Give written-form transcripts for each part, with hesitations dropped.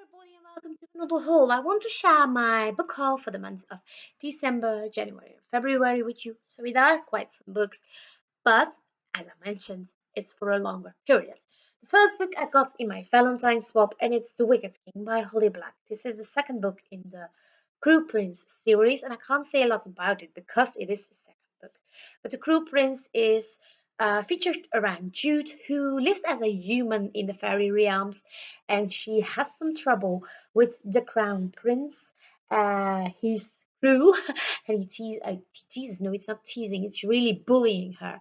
everybody, and welcome to another haul. I want to share my book haul for the months of December, January, and February with you. So there are quite some books, but as I mentioned, it's for a longer period. The first book I got in my Valentine's swap, and it's The Wicked King by Holly Black. This is the second book in the Cruel Prince series, and I can't say a lot about it because it is the second book. But The Cruel Prince is featured around Jude, who lives as a human in the fairy realms, and she has some trouble with the crown prince. He's cruel, and he teases. No, it's not teasing. It's really bullying her.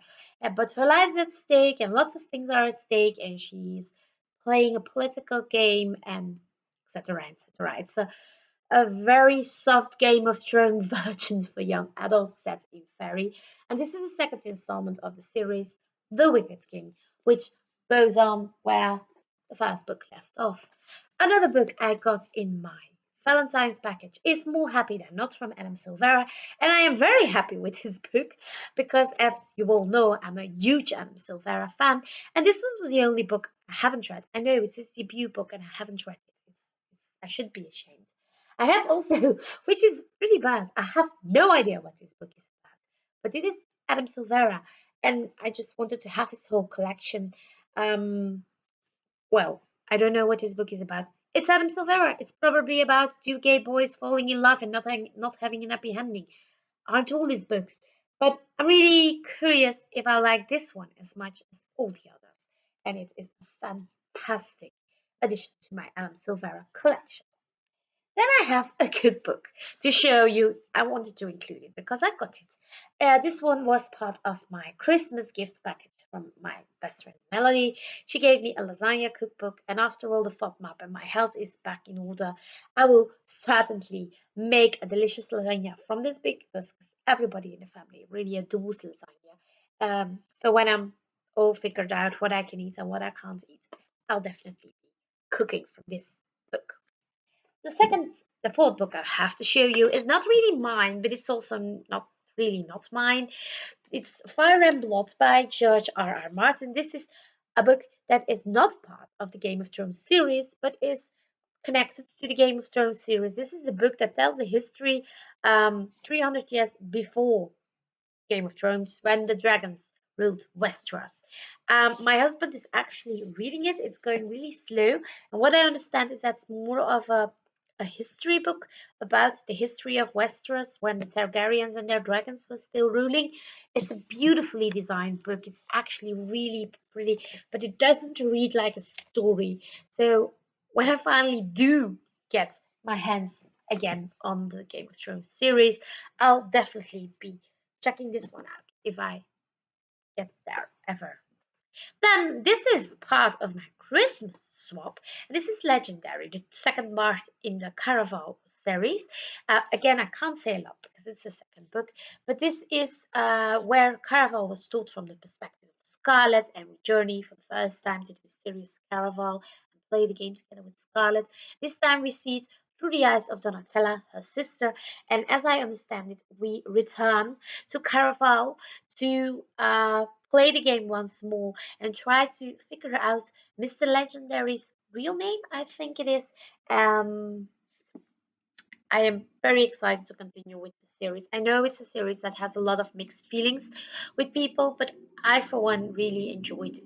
But her life's at stake, and lots of things are at stake, and she's playing a political game, and etc. etc. It's a very soft Game of Thrones version for young adults set in fairy. And this is the second installment of the series, The Wicked King, which goes on where the first book left off. Another book I got in my Valentine's package is More Happy Than Not from Adam Silvera, and I am very happy with this book because, as you all know, I'm a huge Adam Silvera fan, and this was the only book I haven't read. I know it's his debut book, and I haven't read it. I should be ashamed. I have also, which is pretty bad, I have no idea what this book is about, but it is Adam Silvera, and I just wanted to have his whole collection. Um, well, I don't know what this book is about. It's Adam Silvera. It's probably about two gay boys falling in love and not having an happy ending. Aren't all his books? But I'm really curious if I like this one as much as all the others. And it is a fantastic addition to my Adam Silvera collection. Then I have a cookbook to show you. I wanted to include it because I got it. This one was part of my Christmas gift package from my best friend Melody. She gave me a lasagna cookbook, and after all the FODMAP and my health is back in order, I will certainly make a delicious lasagna from this book because everybody in the family really adores lasagna. So when I'm all figured out what I can eat and what I can't eat, I'll definitely be cooking from this book. The fourth book I have to show you is not really mine, but it's also not mine. It's Fire and Blood by George R. R. Martin. This is a book that is not part of the Game of Thrones series, but is connected to the Game of Thrones series. This is the book that tells the history 300 years before Game of Thrones when the dragons ruled Westeros. My husband is actually reading it. It's going really slow, and what I understand is that's more of a history book about the history of Westeros when the Targaryens and their dragons were still ruling. It's a beautifully designed book. It's actually really pretty, but it doesn't read like a story. So when I finally do get my hands again on the Game of Thrones series, I'll definitely be checking this one out if I get there ever. Then this is part of my Christmas swap. This is Legendary, the second part in the Caraval series. Again, I can't say a lot because it's the second book, but this is where Caraval was told from the perspective of Scarlet, and we journey for the first time to the mysterious Caraval and play the game together with Scarlet. This time we see it through the eyes of Donatella, her sister, and as I understand it, we return to Caraval to play the game once more and try to figure out Mr. Legendary's real name. I think it is. Um, I am very excited to continue with the series. I know it's a series that has a lot of mixed feelings with people, but I, for one, really enjoyed it.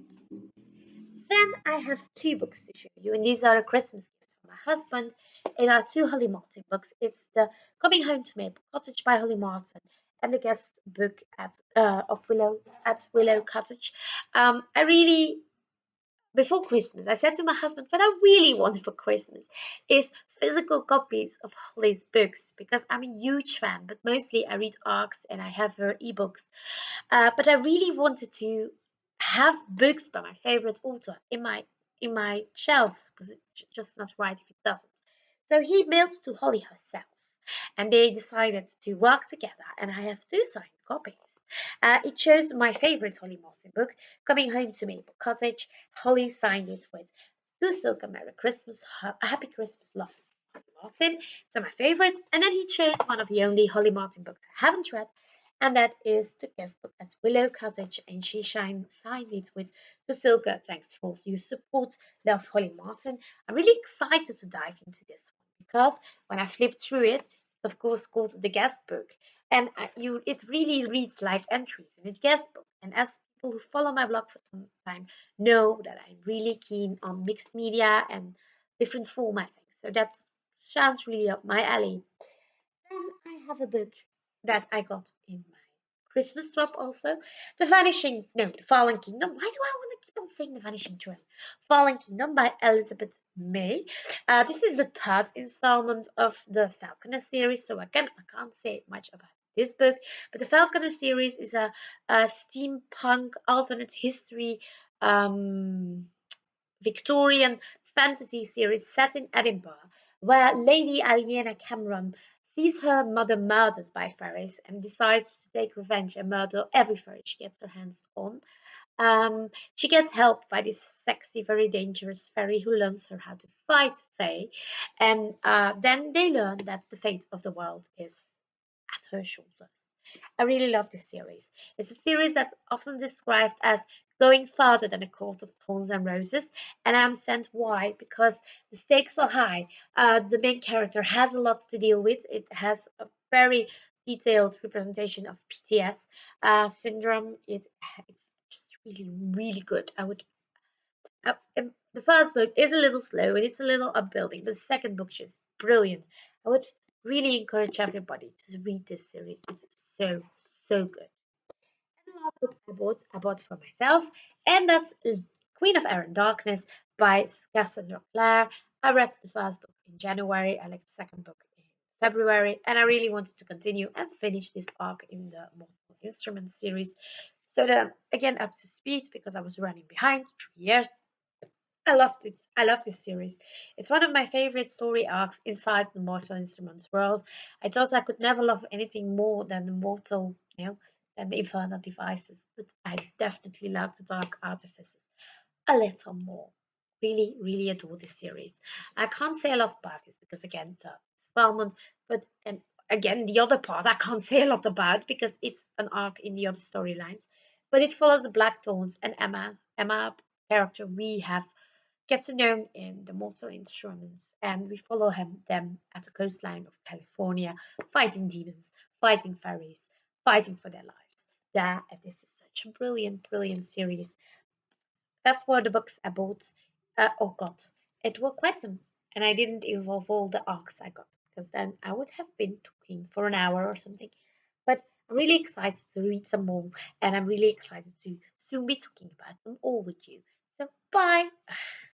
Then I have two books to show you, and these are a Christmas gift from my husband. They are two Holly Martin books. It's the Coming Home to Maple Cottage by Holly Martin and the guest book at Willow Cottage. I really before Christmas, I said to my husband, what I really want for Christmas is physical copies of Holly's books because I'm a huge fan, but mostly I read ARCs and I have her ebooks. But I really wanted to have books by my favorite author in my shelves because it's just not right if it doesn't. So he mailed to Holly herself, and they decided to work together, and I have two signed copies. It shows my favorite Holly Martin book, Coming Home to Maple Cottage. Holly signed it with To Silk a Merry Christmas, a Happy Christmas, Love, Holly Martin. So my favorite. And then he chose one of the only Holly Martin books I haven't read, and that is the guest book at Willow Cottage, and signed it with Cecilka. Thanks for your support. Love, Holly Martin. I'm really excited to dive into this one because when I flipped through it, it's of course called the guest book, and it really reads like entries in a guest book. And as people who follow my blog for some time know that I'm really keen on mixed media and different formatting, so that sounds really up my alley. Then I have a book that I got in my Christmas swap also. The Fallen Kingdom. Why do I want to keep on saying The Vanishing Throne? Fallen Kingdom by Elizabeth May. This is the third installment of the Falconer series, so I can't say much about this book. But the Falconer series is a steampunk alternate history Victorian fantasy series set in Edinburgh, where Lady Aliena Cameron sees her mother murdered by fairies and decides to take revenge and murder every fairy she gets her hands on. She gets help by this sexy, very dangerous fairy who learns her how to fight Fae, and then they learn that the fate of the world is at her shoulders. I really love this series. It's a series that's often described as going farther than A Court of Thorns and Roses, and I understand why, because the stakes are high. The main character has a lot to deal with. It has a very detailed representation of PTS syndrome. It's just really, really good. The first book is a little slow and it's a little upbuilding. The second book is brilliant. I would really encourage everybody to read this series. It's so, so good. And the last book I bought for myself, and that's Queen of Air and Darkness by Cassandra Clare. I read the first book in January, I like the second book in February, and I really wanted to continue and finish this arc in the Mortal Instruments series so that I'm again up to speed because I was running behind 3 years. I loved it. I love this series. It's one of my favorite story arcs inside the Mortal Instruments world. I thought I could never love anything more than the Mortal, than the Infernal Devices, but I definitely love the Dark Artifices a little more. Really, really adore this series. I can't say a lot about this because again, the installment, but and again the other part I can't say a lot about because it's an arc in the other storylines. But it follows the Blackthorns and Emma. Emma character we have get to know him in the Mortal Instruments, and we follow them at the coastline of California, fighting demons, fighting fairies, fighting for their lives. This is such a brilliant, brilliant series. That were the books I bought or got. It were quite some, and I didn't involve all the arcs I got because then I would have been talking for an hour or something. But I'm really excited to read some more, and I'm really excited to soon be talking about them all with you. So bye.